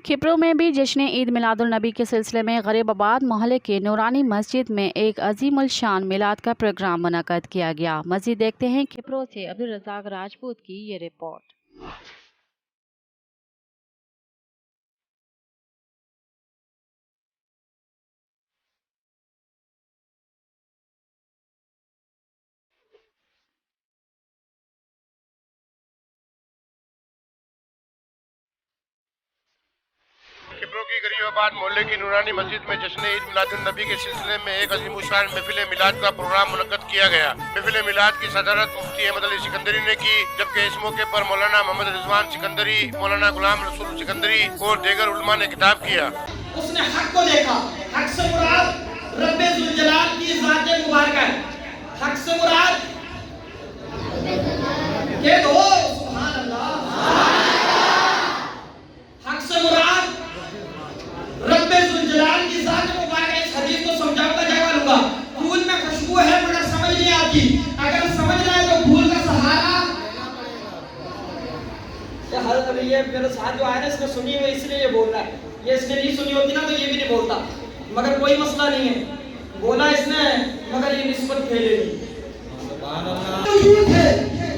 खिपरो में भी जश्न ईद मिलादुल नबी के सिलसिले में गरीबाबाद मोहल्ले के नूरानी मस्जिद में एक अजीमुल शान मिलाद का प्रोग्राम मुनक्कद किया गया। मज़ीद देखते हैं खिपरो से अब्दुल रज़ाक राजपूत की ये रिपोर्ट। खिपरो की गरीबाबाद मोहल्ले की नूरानी मस्जिद में जश्न ईद मिलादुल नबी के सिलसिले में एक अजीमुशान महफिल मिलाद का प्रोग्राम मुनक्कद किया गया। महफिल मिलाद की सदारत मुफ्ती अहमद अली सिकंदरी ने की, जबकि इस मौके पर मौलाना मोहम्मद रिजवान सिकंदरी, मौलाना गुलाम रसूल सिकंदरी और दीगर उलमा ने खिताब किया। उसने हक को देखा। हक से मुराद रब्बे जुल जलाल की ज़ात मुबारक है। हक से मुराद ये दो सुभान अल्लाह। हक से मुराद रब्बे जुल जलाल की ज़ात मुबारक है। इस हदीस को समझाऊंगा, जवाब लूंगा। फूल में खुशबू है मगर समझ नहीं आती। अगर समझ रहा है तो फूल का सहारा ये मेरे साथ जो आया ना, इसने सुनी हुई इसलिए ये बोल रहा है। ये इसने नहीं सुनी होती ना तो ये भी नहीं बोलता। मगर कोई मसला नहीं है, बोला इसने मगर ये निस्बत फैलेगी।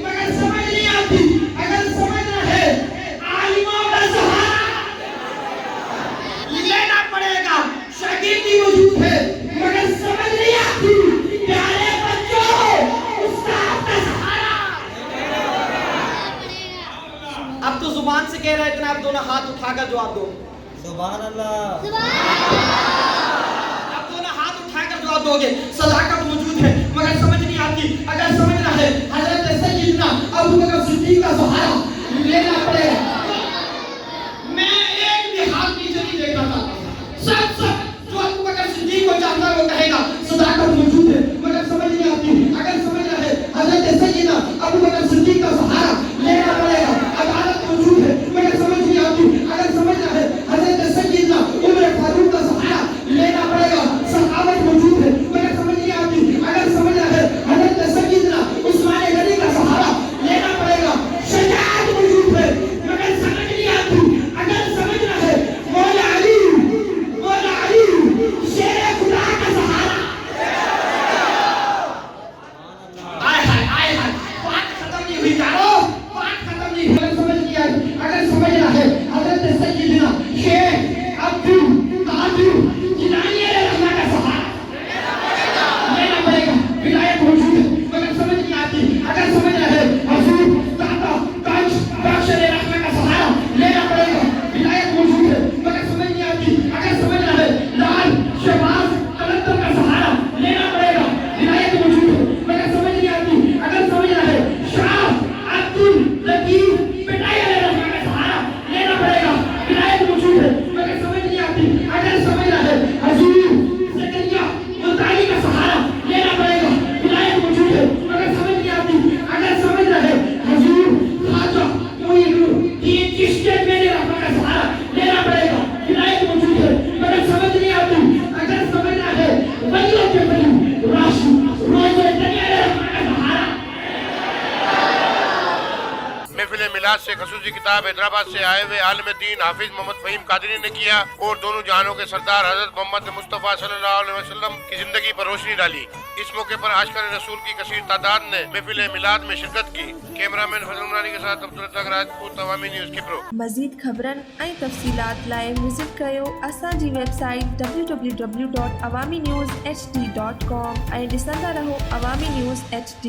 मगर समझ नहीं आती। अगर समझना है आलिमों का सहारा लेना पड़ेगा। शागिर्दी मौजूद है मगर समझ नहीं आती। प्यारे बच्चों, उस्ताद का सहारा। अब तो जुबान से कह रहे हैं, इतना आप दोनों हाथ उठाकर जवाब दो। सुभान अल्लाह। आप दोनों हाथ उठाकर जवाब दोगे। सदाकत मौजूद है मगर समझ नहीं आती। अगर समझना है हजरत सैयदना अबू बकर सिद्दीक का सहारा लेना पड़ेगा। मैं एक भी हाथ नीचे नहीं देखता था। सब जो अबू बकर सिद्दीक को चाहता है वो कहेगा सदाकत मौजूद है मगर समझ नहीं आती। अगर समझना है हजरत सैयदना अबू बकर सिद्दीक का सहारा लेना पड़ेगा। अदालत मौजूद है मगर समझ नहीं आती। अगर समझना है हजरत सैयदना उमर फारूक का सहारा लेना पड़ेगा। सहाबत मौजूद है मगर समझ नहीं आती। अगर समझना है हजरत सैयदना उस्मान गनी का सहारा लेना पड़ेगा। शजाअत मौजूद है मगर समझ नहीं आती। अगर समझना है मौला अली शेर खुदा का सहारा। आय हाय बात खत्म नहीं हुई यारो, बात खत्म नहीं हुई। अगर समझ नहीं आई, अगर समझना है हजरत सैयदना शेख अब्दुल कादिर जिलानी रहमान का सहारा लेना पड़ेगा। विलायत मौजूद है मगर समझ नहीं आती। अगर समझना है हुजूर दाता काश बख्श रहमान का सहारा लेना पड़ेगा। विलायत मौजूद है मगर समझ नहीं आती। अगर समझना है लाल शहबाज कलंदर का सहारा लेना पड़ेगा। विलायत मौजूद है मगर समझ नहीं आती। अगर समझना है शाह अब्दुल लतीफ पिटाई रहमान का सहारा लेना पड़ेगा। विलायत मौजूद है मगर समझ नहीं आती। अगर समझना है हुजूर ज़करिया मुल्तानी का सहारा लेना पड़ेगा। विलायत मौजूद है मगर समझ नहीं आती। अगर समझना है हुजूर ख्वाजा मोइनुद्दीन चिश्ती मेरे रहमान का सहारा लेना पड़ेगा। विलायत मौजूद है मगर समझ नहीं आती। अगर समझना है वलियों के वली राशि रोज़े दुनिया रहमान का सहारा। महफिल मिलाद से खसूसी किताब हैदराबाद से आए हुए आलिम दीन हाफिज मोहम्मद फहीम कादरी ने किया और दोनों जहानों के सरदार हजरत मोहम्मद मुस्तफ़ा सल्लल्लाहु अलैहि वसल्लम की जिंदगी पर रोशनी डाली। इस मौके पर आशिकान रसूल की कसीर तादाद ने महफिल मिलाद में शिरकत की। कैमरामैन फजल उमरानी के साथ अब्दुल रज़ाक राजपूत, अवामी न्यूज़ खिपरो। मज़ीद ख़बरनि ऐं तफ़सीलात लाइ विज़िट कयो असांजी वेबसाइट www.awamiNewsHD.com ऐं ॾिसंदा रहो अवामी न्यूज़ HD।